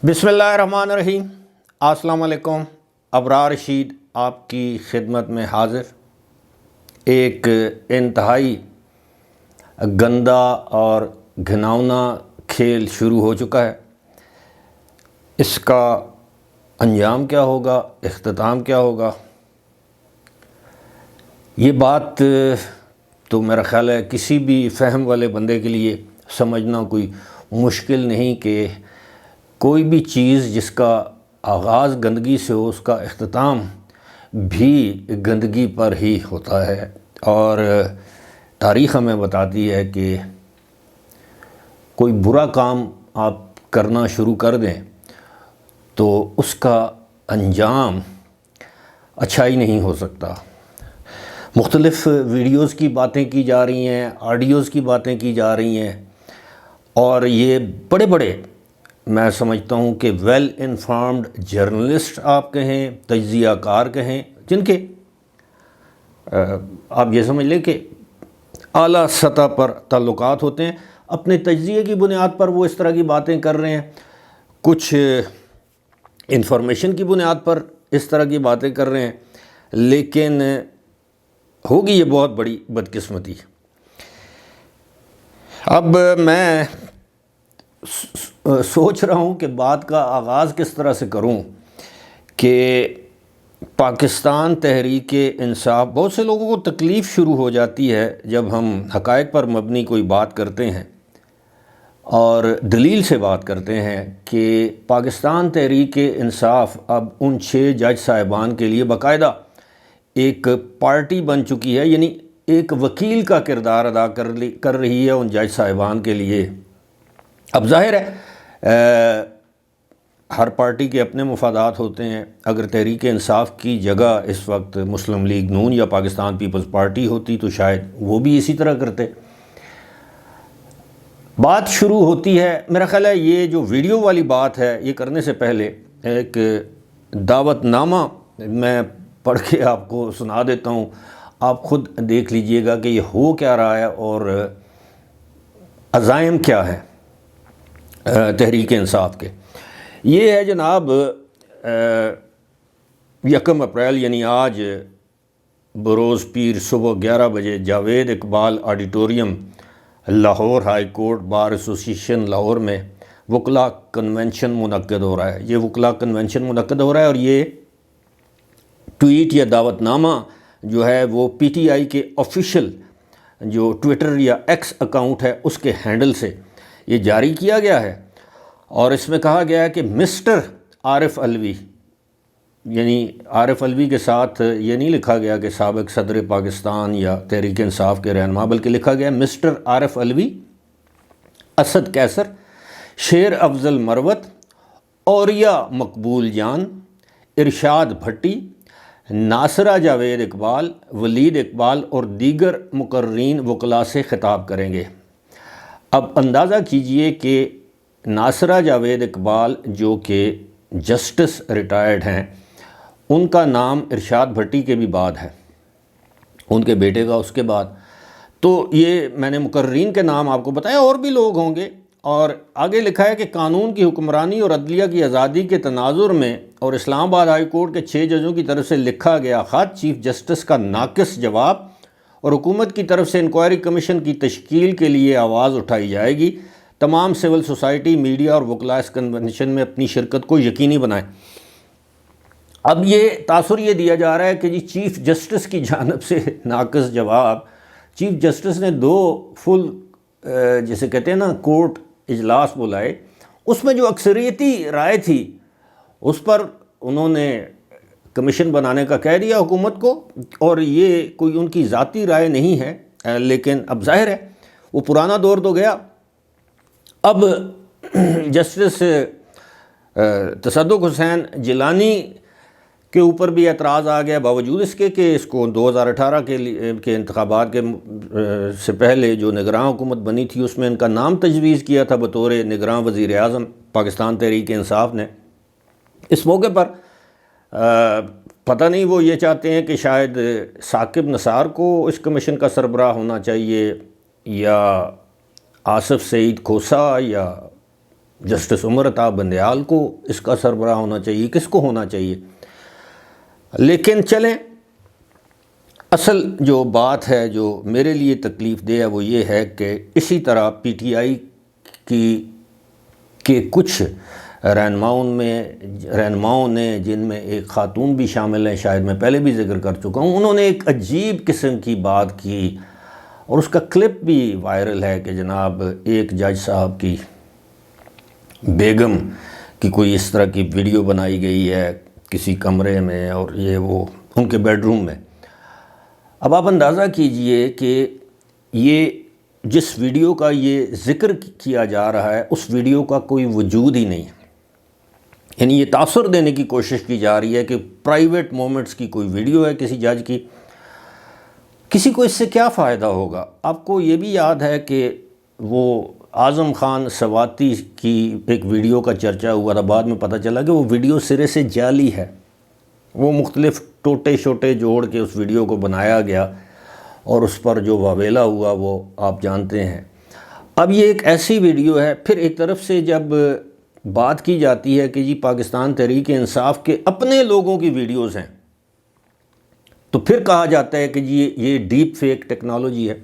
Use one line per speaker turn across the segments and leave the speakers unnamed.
بسم اللہ الرحمن الرحیم۔ السلام علیکم۔ ابرار رشید آپ کی خدمت میں حاضر۔ ایک انتہائی گندا اور گھناؤنا کھیل شروع ہو چکا ہے۔ اس کا انجام کیا ہوگا، اختتام کیا ہوگا، یہ بات تو میرا خیال ہے کسی بھی فہم والے بندے کے لیے سمجھنا کوئی مشکل نہیں کہ کوئی بھی چیز جس کا آغاز گندگی سے ہو اس کا اختتام بھی گندگی پر ہی ہوتا ہے، اور تاریخ ہمیں بتاتی ہے کہ کوئی برا کام آپ کرنا شروع کر دیں تو اس کا انجام اچھا ہی نہیں ہو سکتا۔ مختلف ویڈیوز کی باتیں کی جا رہی ہیں، آڈیوز کی باتیں کی جا رہی ہیں، اور یہ بڑے بڑے میں سمجھتا ہوں کہ ویل انفارمڈ جرنلسٹ آپ کہیں، تجزیہ کار کہیں، جن کے آپ یہ سمجھ لیں کہ اعلیٰ سطح پر تعلقات ہوتے ہیں، اپنے تجزیے کی بنیاد پر وہ اس طرح کی باتیں کر رہے ہیں، کچھ انفارمیشن کی بنیاد پر اس طرح کی باتیں کر رہے ہیں، لیکن ہوگی یہ بہت بڑی بدقسمتی۔ اب میں سوچ رہا ہوں کہ بات کا آغاز کس طرح سے کروں کہ پاکستان تحریک انصاف، بہت سے لوگوں کو تکلیف شروع ہو جاتی ہے جب ہم حقائق پر مبنی کوئی بات کرتے ہیں اور دلیل سے بات کرتے ہیں کہ پاکستان تحریک انصاف اب ان 6 جج صاحبان کے لیے باقاعدہ ایک پارٹی بن چکی ہے، یعنی ایک وکیل کا کردار ادا کر رہی ہے ان جج صاحبان کے لیے۔ اب ظاہر ہے ہر پارٹی کے اپنے مفادات ہوتے ہیں۔ اگر تحریک انصاف کی جگہ اس وقت مسلم لیگ نون یا پاکستان پیپلز پارٹی ہوتی تو شاید وہ بھی اسی طرح کرتے۔ بات شروع ہوتی ہے، میرا خیال ہے یہ جو ویڈیو والی بات ہے، یہ کرنے سے پہلے ایک دعوت نامہ میں پڑھ کے آپ کو سنا دیتا ہوں، آپ خود دیکھ لیجئے گا کہ یہ ہو کیا رہا ہے اور عزائم کیا ہے تحریک انصاف کے۔ یہ ہے جناب 1 اپریل یعنی آج بروز پیر صبح 11 بجے Javed Iqbal auditorium, Lahore high court bar association Lahore میں وکلاء کنونشن منعقد ہو رہا ہے۔ یہ وکلاء کنونشن منعقد ہو رہا ہے، اور یہ ٹویٹ یا دعوت نامہ جو ہے وہ پی ٹی آئی کے آفیشیل جو ٹویٹر یا ایکس اکاؤنٹ ہے اس کے ہینڈل سے یہ جاری کیا گیا ہے، اور اس میں کہا گیا ہے کہ مسٹر عارف علوی، یعنی عارف علوی کے ساتھ یہ نہیں لکھا گیا کہ سابق صدر پاکستان یا تحریک انصاف کے رہنما، بلکہ لکھا گیا مسٹر عارف علوی، اسد کیسر، شیر افضل مروت، اوریہ مقبول جان، ارشاد بھٹی، ناصرہ جاوید اقبال، ولید اقبال اور دیگر مقررین وکلاء سے خطاب کریں گے۔ اب اندازہ کیجئے کہ ناصرہ جاوید اقبال جو کہ جسٹس ریٹائرڈ ہیں، ان کا نام ارشاد بھٹی کے بھی بعد ہے، ان کے بیٹے کا اس کے بعد، تو یہ میں نے مقررین کے نام آپ کو بتایا، اور بھی لوگ ہوں گے۔ اور آگے لکھا ہے کہ قانون کی حکمرانی اور عدلیہ کی آزادی کے تناظر میں اور اسلام آباد ہائی کورٹ کے 6 ججوں کی طرف سے لکھا گیا خط، چیف جسٹس کا ناقص جواب اور حکومت کی طرف سے انکوائری کمیشن کی تشکیل کے لیے آواز اٹھائی جائے گی۔ تمام سول سوسائٹی، میڈیا اور وکلاء اس کنونشن میں اپنی شرکت کو یقینی بنائیں۔ اب یہ تاثر یہ دیا جا رہا ہے کہ جی چیف جسٹس کی جانب سے ناقص جواب، چیف جسٹس نے 2 فل جسے کہتے ہیں نا کورٹ اجلاس بلائے، اس میں جو اکثریتی رائے تھی اس پر انہوں نے کمیشن بنانے کا کہہ دیا حکومت کو، اور یہ کوئی ان کی ذاتی رائے نہیں ہے، لیکن اب ظاہر ہے وہ پرانا دور تو گیا۔ اب جسٹس تصدق حسین جیلانی کے اوپر بھی اعتراض آ گیا، باوجود اس کے کہ اس کو 2018 کے انتخابات کے سے پہلے جو نگراں حکومت بنی تھی اس میں ان کا نام تجویز کیا تھا بطور نگراں وزیر اعظم پاکستان تحریک انصاف نے۔ اس موقع پر پتہ نہیں وہ یہ چاہتے ہیں کہ شاید ثاقب نثار کو اس کمیشن کا سربراہ ہونا چاہیے، یا آصف سعید کھوسہ، یا جسٹس عمر عطا بندیال کو اس کا سربراہ ہونا چاہیے، کس کو ہونا چاہیے؟ لیکن چلیں، اصل جو بات ہے جو میرے لیے تکلیف دہ ہے وہ یہ ہے کہ اسی طرح پی ٹی آئی کے کچھ رہنماؤں نے، جن میں ایک خاتون بھی شامل ہیں، شاید میں پہلے بھی ذکر کر چکا ہوں، انہوں نے ایک عجیب قسم کی بات کی اور اس کا کلپ بھی وائرل ہے کہ جناب ایک جج صاحب کی بیگم کی کوئی اس طرح کی ویڈیو بنائی گئی ہے کسی کمرے میں، اور یہ وہ ان کے بیڈ روم میں۔ اب آپ اندازہ کیجئے کہ یہ جس ویڈیو کا یہ ذکر کیا جا رہا ہے اس ویڈیو کا کوئی وجود ہی نہیں ہے، یعنی یہ تاثر دینے کی کوشش کی جا رہی ہے کہ پرائیویٹ مومنٹس کی کوئی ویڈیو ہے کسی جج کی۔ کسی کو اس سے کیا فائدہ ہوگا؟ آپ کو یہ بھی یاد ہے کہ وہ اعظم خان سواتی کی ایک ویڈیو کا چرچا ہوا تھا، بعد میں پتہ چلا کہ وہ ویڈیو سرے سے جعلی ہے، وہ مختلف ٹوٹے شوٹے جوڑ کے اس ویڈیو کو بنایا گیا اور اس پر جو واویلا ہوا وہ آپ جانتے ہیں۔ اب یہ ایک ایسی ویڈیو ہے، پھر ایک طرف سے جب بات کی جاتی ہے کہ جی پاکستان تحریک انصاف کے اپنے لوگوں کی ویڈیوز ہیں، تو پھر کہا جاتا ہے کہ جی یہ ڈیپ فیک ٹیکنالوجی ہے۔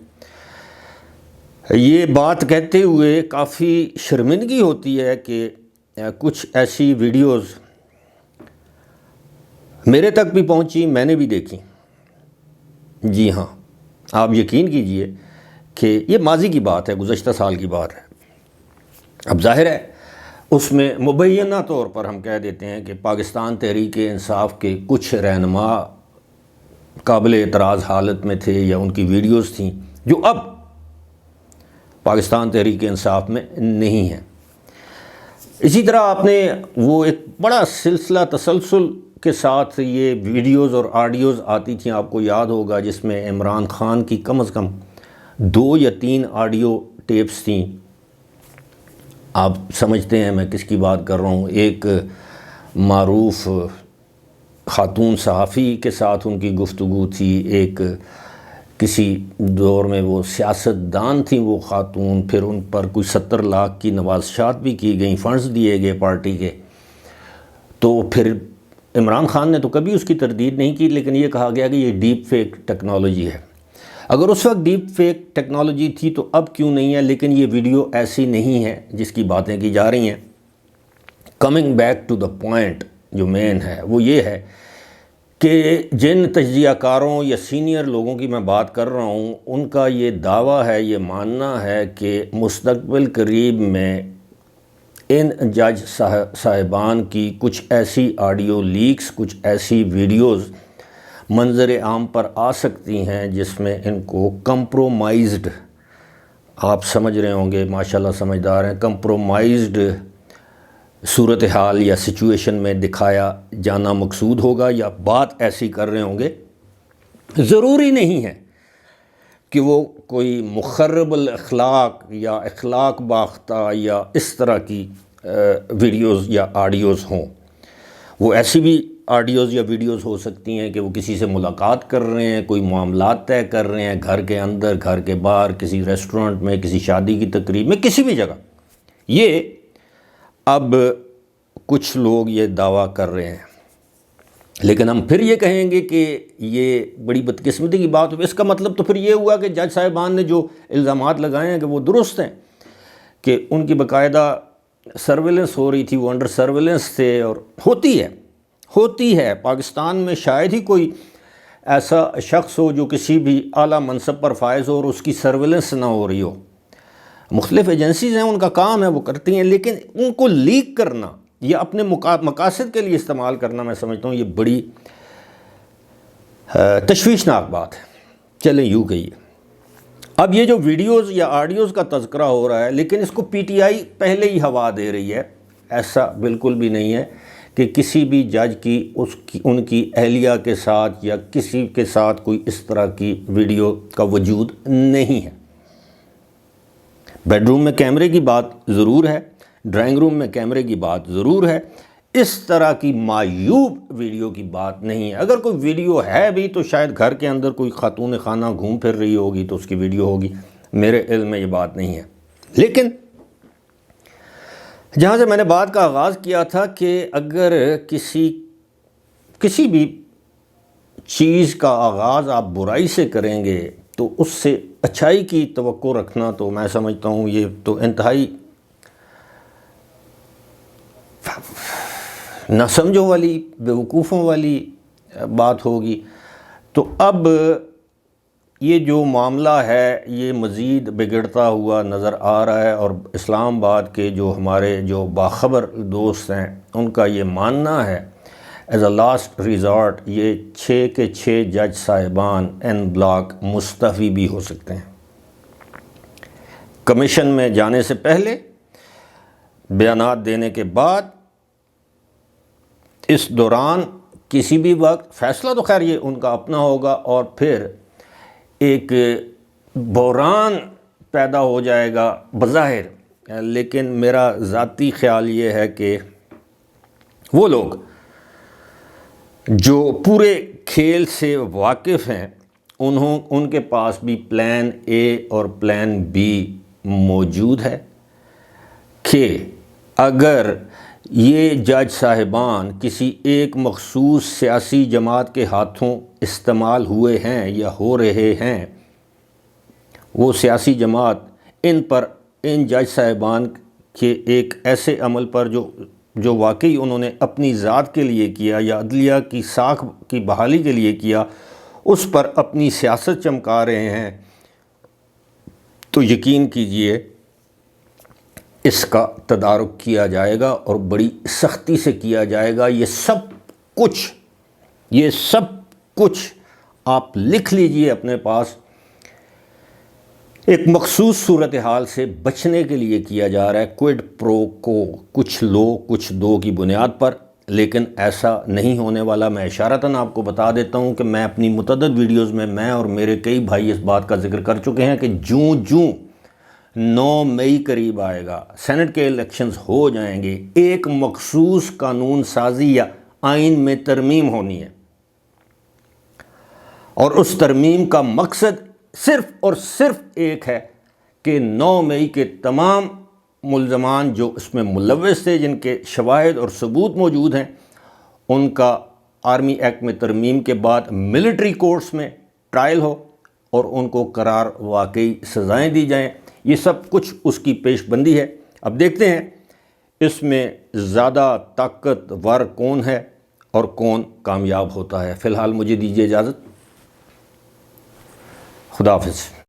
یہ بات کہتے ہوئے کافی شرمندگی ہوتی ہے کہ کچھ ایسی ویڈیوز میرے تک بھی پہنچی، میں نے بھی دیکھی۔ جی ہاں، آپ یقین کیجئے کہ یہ ماضی کی بات ہے، گزشتہ سال کی بات ہے۔ اب ظاہر ہے اس میں مبینہ طور پر ہم کہہ دیتے ہیں کہ پاکستان تحریک انصاف کے کچھ رہنما قابل اعتراض حالت میں تھے یا ان کی ویڈیوز تھیں جو اب پاکستان تحریک انصاف میں نہیں ہیں۔ اسی طرح آپ نے وہ ایک بڑا سلسلہ تسلسل کے ساتھ یہ ویڈیوز اور آڈیوز آتی تھیں، آپ کو یاد ہوگا، جس میں عمران خان کی کم از کم 2 یا 3 آڈیو ٹیپس تھیں۔ آپ سمجھتے ہیں میں کس کی بات کر رہا ہوں۔ ایک معروف خاتون صحافی کے ساتھ ان کی گفتگو تھی، ایک کسی دور میں وہ سیاستدان تھیں وہ خاتون، پھر ان پر کوئی 70 لاکھ کی نوازشات بھی کی گئیں، فنڈز دیے گئے پارٹی کے۔ تو پھر عمران خان نے تو کبھی اس کی تردید نہیں کی، لیکن یہ کہا گیا کہ یہ ڈیپ فیک ٹیکنالوجی ہے۔ اگر اس وقت ڈیپ فیک ٹیکنالوجی تھی تو اب کیوں نہیں ہے؟ لیکن یہ ویڈیو ایسی نہیں ہے جس کی باتیں کی جا رہی ہیں۔ Coming back to the point جو مین ہے وہ یہ ہے کہ جن تجزیہ کاروں یا سینئر لوگوں کی میں بات کر رہا ہوں، ان کا یہ دعویٰ ہے، یہ ماننا ہے کہ مستقبل قریب میں ان جج صاحبان کی کچھ ایسی آڈیو لیکس، کچھ ایسی ویڈیوز منظر عام پر آ سکتی ہیں جس میں ان کو کمپرومائزڈ، آپ سمجھ رہے ہوں گے، ماشاءاللہ سمجھدار ہیں، کمپرومائزڈ صورتحال یا سچویشن میں دکھایا جانا مقصود ہوگا، یا بات ایسی کر رہے ہوں گے۔ ضروری نہیں ہے کہ وہ کوئی مخرب الاخلاق یا اخلاق باختہ یا اس طرح کی ویڈیوز یا آڈیوز ہوں۔ وہ ایسی بھی آڈیوز یا ویڈیوز ہو سکتی ہیں کہ وہ کسی سے ملاقات کر رہے ہیں، کوئی معاملات طے کر رہے ہیں، گھر کے اندر، گھر کے باہر، کسی ریسٹورنٹ میں، کسی شادی کی تقریب میں، کسی بھی جگہ۔ یہ اب کچھ لوگ یہ دعویٰ کر رہے ہیں، لیکن ہم پھر یہ کہیں گے کہ یہ بڑی بدقسمتی کی بات ہوئی۔ اس کا مطلب تو پھر یہ ہوا کہ جج صاحبان نے جو الزامات لگائے ہیں کہ وہ درست ہیں، کہ ان کی باقاعدہ سرویلنس ہو رہی تھی، وہ انڈر سرویلنس تھے، اور ہوتی ہے پاکستان میں شاید ہی کوئی ایسا شخص ہو جو کسی بھی اعلیٰ منصب پر فائز ہو اور اس کی سرویلنس نہ ہو رہی ہو۔ مختلف ایجنسیز ہیں، ان کا کام ہے، وہ کرتی ہیں، لیکن ان کو لیک کرنا یا اپنے مقاصد کے لیے استعمال کرنا، میں سمجھتا ہوں یہ بڑی تشویشناک بات ہے۔ چلیں یوں کہیے، اب یہ جو ویڈیوز یا آڈیوز کا تذکرہ ہو رہا ہے، لیکن اس کو پی ٹی آئی پہلے ہی ہوا دے رہی ہے۔ ایسا بالکل بھی نہیں ہے کہ کسی بھی جج کی ان کی اہلیہ کے ساتھ یا کسی کے ساتھ کوئی اس طرح کی ویڈیو کا وجود نہیں ہے۔ بیڈ روم میں کیمرے کی بات ضرور ہے، ڈرائنگ روم میں کیمرے کی بات ضرور ہے، اس طرح کی معیوب ویڈیو کی بات نہیں ہے۔ اگر کوئی ویڈیو ہے بھی تو شاید گھر کے اندر کوئی خاتون خانہ گھوم پھر رہی ہوگی تو اس کی ویڈیو ہوگی، میرے علم میں یہ بات نہیں ہے۔ لیکن جہاں سے میں نے بات کا آغاز کیا تھا کہ اگر کسی بھی چیز کا آغاز آپ برائی سے کریں گے تو اس سے اچھائی کی توقع رکھنا تو میں سمجھتا ہوں یہ تو انتہائی نہ سمجھوں والی، بیوقوفوں والی بات ہوگی۔ تو اب یہ جو معاملہ ہے یہ مزید بگڑتا ہوا نظر آ رہا ہے، اور اسلام آباد کے جو ہمارے جو باخبر دوست ہیں ان کا یہ ماننا ہے ایز اے لاسٹ ریزارٹ یہ 6 کے 6 جج صاحبان این بلاک مستعفی بھی ہو سکتے ہیں۔ کمیشن میں جانے سے پہلے، بیانات دینے کے بعد، اس دوران کسی بھی وقت فیصلہ تو خیر یہ ان کا اپنا ہوگا، اور پھر ایک بحران پیدا ہو جائے گا بظاہر، لیکن میرا ذاتی خیال یہ ہے کہ وہ لوگ جو پورے کھیل سے واقف ہیں ان کے پاس بھی پلان اے اور پلان بی موجود ہے کہ اگر یہ جج صاحبان کسی ایک مخصوص سیاسی جماعت کے ہاتھوں استعمال ہوئے ہیں یا ہو رہے ہیں، وہ سیاسی جماعت ان جج صاحبان کے ایک ایسے عمل پر جو واقعی انہوں نے اپنی ذات کے لیے کیا یا عدلیہ کی ساکھ کی بحالی کے لیے کیا، اس پر اپنی سیاست چمکا رہے ہیں، تو یقین کیجئے اس کا تدارک کیا جائے گا اور بڑی سختی سے کیا جائے گا۔ یہ سب کچھ آپ لکھ لیجئے اپنے پاس، ایک مخصوص صورتحال سے بچنے کے لیے کیا جا رہا ہے، کوئڈ پرو کو، کچھ لو کچھ دو کی بنیاد پر، لیکن ایسا نہیں ہونے والا۔ میں اشارتاً آپ کو بتا دیتا ہوں کہ میں اپنی متعدد ویڈیوز میں اور میرے کئی بھائی اس بات کا ذکر کر چکے ہیں کہ جوں 9 مئی قریب آئے گا، سینٹ کے الیکشنز ہو جائیں گے، ایک مخصوص قانون سازی یا آئین میں ترمیم ہونی ہے، اور اس ترمیم کا مقصد صرف اور صرف ایک ہے کہ 9 مئی کے تمام ملزمان جو اس میں ملوث تھے، جن کے شواہد اور ثبوت موجود ہیں، ان کا آرمی ایکٹ میں ترمیم کے بعد ملٹری کورٹس میں ٹرائل ہو اور ان کو قرار واقعی سزائیں دی جائیں۔ یہ سب کچھ اس کی پیش بندی ہے۔ اب دیکھتے ہیں اس میں زیادہ طاقتور کون ہے اور کون کامیاب ہوتا ہے۔ فی الحال مجھے دیجیے اجازت، خدا حافظ۔